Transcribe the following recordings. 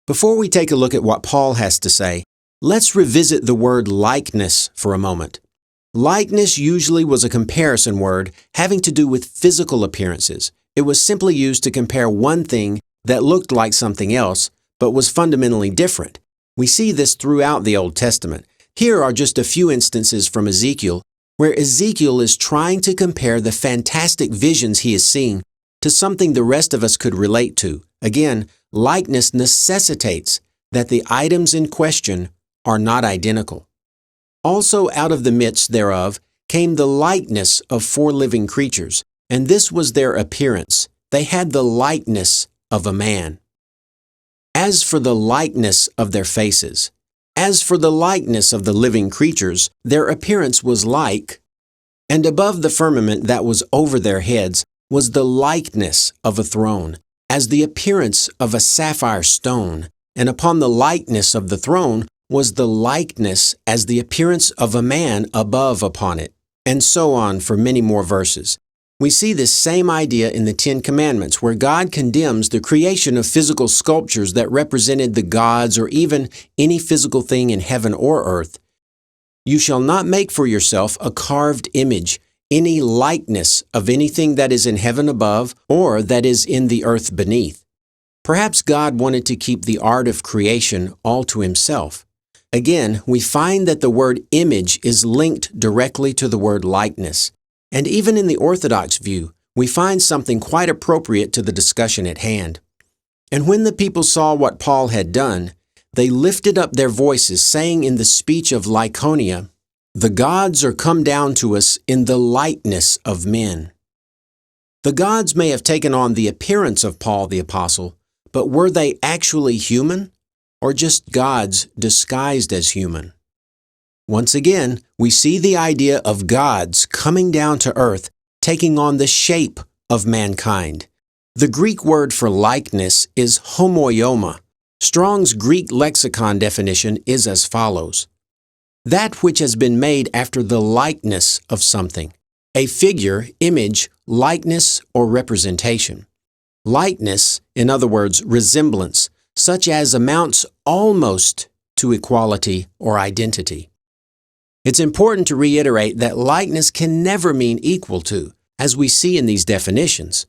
Before we take a look at what Paul has to say, let's revisit the word likeness for a moment. Likeness usually was a comparison word having to do with physical appearances. It was simply used to compare one thing that looked like something else, but was fundamentally different. We see this throughout the Old Testament. Here are just a few instances from Ezekiel, where Ezekiel is trying to compare the fantastic visions he is seeing to something the rest of us could relate to. Again, likeness necessitates that the items in question are not identical. Also out of the midst thereof came the likeness of 4 living creatures, and this was their appearance. They had the likeness of a man. As for the likeness of their faces, as for the likeness of the living creatures, their appearance was like, and above the firmament that was over their heads was the likeness of a throne, as the appearance of a sapphire stone, and upon the likeness of the throne was the likeness as the appearance of a man above upon it, and so on for many more verses. We see this same idea in the 10 Commandments, where God condemns the creation of physical sculptures that represented the gods or even any physical thing in heaven or earth. You shall not make for yourself a carved image, any likeness of anything that is in heaven above or that is in the earth beneath. Perhaps God wanted to keep the art of creation all to himself. Again, we find that the word image is linked directly to the word likeness. And even in the Orthodox view, we find something quite appropriate to the discussion at hand. And when the people saw what Paul had done, they lifted up their voices, saying in the speech of Lycaonia, "The gods are come down to us in the likeness of men." The gods may have taken on the appearance of Paul the Apostle, but were they actually human, or just gods disguised as human? Once again, we see the idea of gods coming down to earth, taking on the shape of mankind. The Greek word for likeness is homoioma. Strong's Greek lexicon definition is as follows: that which has been made after the likeness of something, a figure, image, likeness, or representation. Likeness, in other words, resemblance, such as amounts almost to equality or identity. It's important to reiterate that likeness can never mean equal to, as we see in these definitions.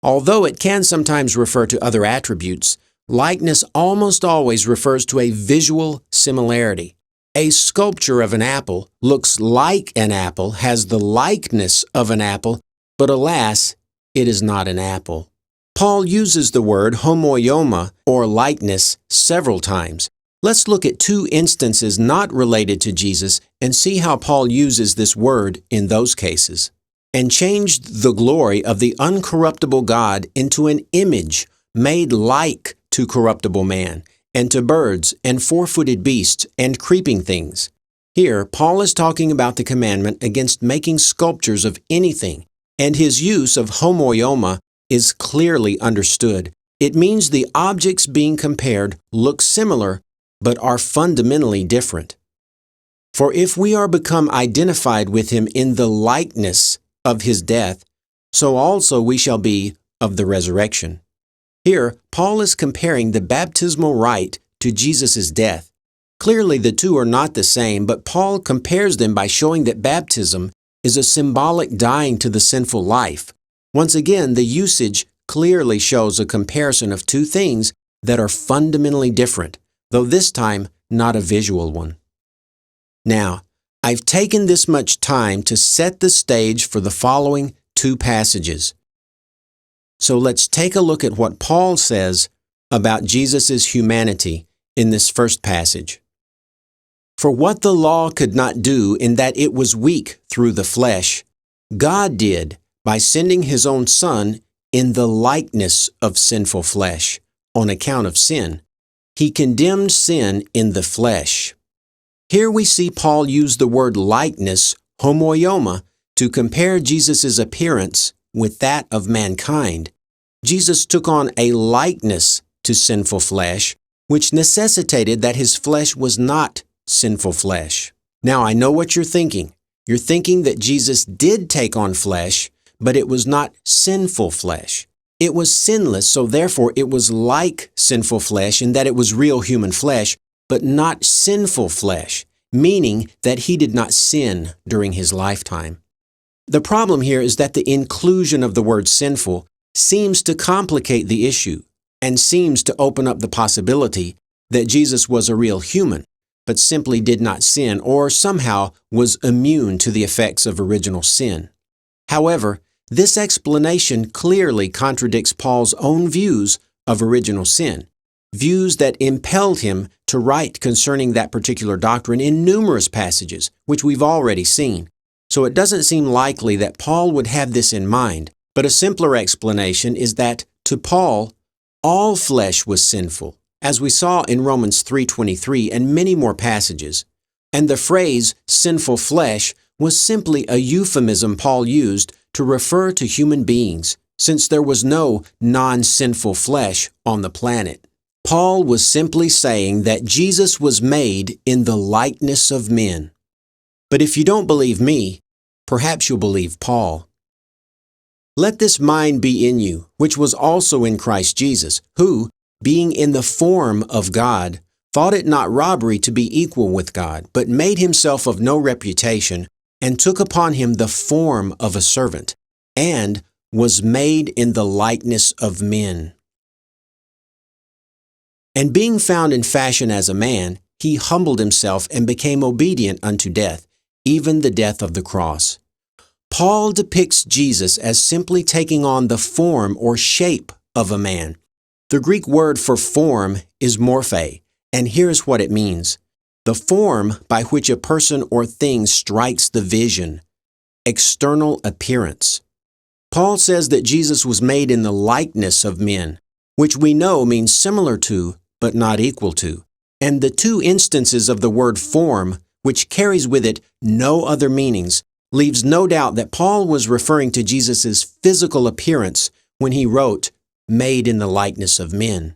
Although it can sometimes refer to other attributes, likeness almost always refers to a visual similarity. A sculpture of an apple looks like an apple, has the likeness of an apple, but alas, it is not an apple. Paul uses the word homoioma, or likeness, several times. Let's look at 2 instances not related to Jesus and see how Paul uses this word in those cases. "And changed the glory of the uncorruptible God into an image made like to corruptible man, and to birds, and 4-footed beasts, and creeping things." Here, Paul is talking about the commandment against making sculptures of anything, and his use of homoioma is clearly understood. It means the objects being compared look similar, but are fundamentally different. For if we are become identified with him in the likeness of his death, so also we shall be of the resurrection. Here, Paul is comparing the baptismal rite to Jesus' death. Clearly, the two are not the same, but Paul compares them by showing that baptism is a symbolic dying to the sinful life. Once again, the usage clearly shows a comparison of 2 things that are fundamentally different, though this time not a visual one. Now, I've taken this much time to set the stage for the following 2 passages. So let's take a look at what Paul says about Jesus' humanity in this first passage. "For what the law could not do in that it was weak through the flesh, God did by sending his own Son in the likeness of sinful flesh, on account of sin. He condemned sin in the flesh." Here we see Paul use the word likeness, homoioma, to compare Jesus' appearance with that of mankind. Jesus took on a likeness to sinful flesh, which necessitated that his flesh was not sinful flesh. Now, I know what you're thinking. You're thinking that Jesus did take on flesh, but it was not sinful flesh. It was sinless, so therefore it was like sinful flesh in that it was real human flesh, but not sinful flesh, meaning that he did not sin during his lifetime. The problem here is that the inclusion of the word sinful seems to complicate the issue and seems to open up the possibility that Jesus was a real human, but simply did not sin or somehow was immune to the effects of original sin. However, this explanation clearly contradicts Paul's own views of original sin, views that impelled him to write concerning that particular doctrine in numerous passages, which we've already seen. So it doesn't seem likely that Paul would have this in mind, but a simpler explanation is that, to Paul, all flesh was sinful, as we saw in Romans 3:23 and many more passages. And the phrase sinful flesh was simply a euphemism Paul used to refer to human beings, since there was no non-sinful flesh on the planet. Paul was simply saying that Jesus was made in the likeness of men. But if you don't believe me, perhaps you'll believe Paul. Let this mind be in you, which was also in Christ Jesus, who, being in the form of God, thought it not robbery to be equal with God, but made himself of no reputation, and took upon him the form of a servant, and was made in the likeness of men. And being found in fashion as a man, he humbled himself and became obedient unto death, even the death of the cross. Paul depicts Jesus as simply taking on the form or shape of a man. The Greek word for form is morphe, and here's what it means: the form by which a person or thing strikes the vision, external appearance. Paul says that Jesus was made in the likeness of men, which we know means similar to, but not equal to. And the two instances of the word form, which carries with it no other meanings, leaves no doubt that Paul was referring to Jesus' physical appearance when he wrote, made in the likeness of men.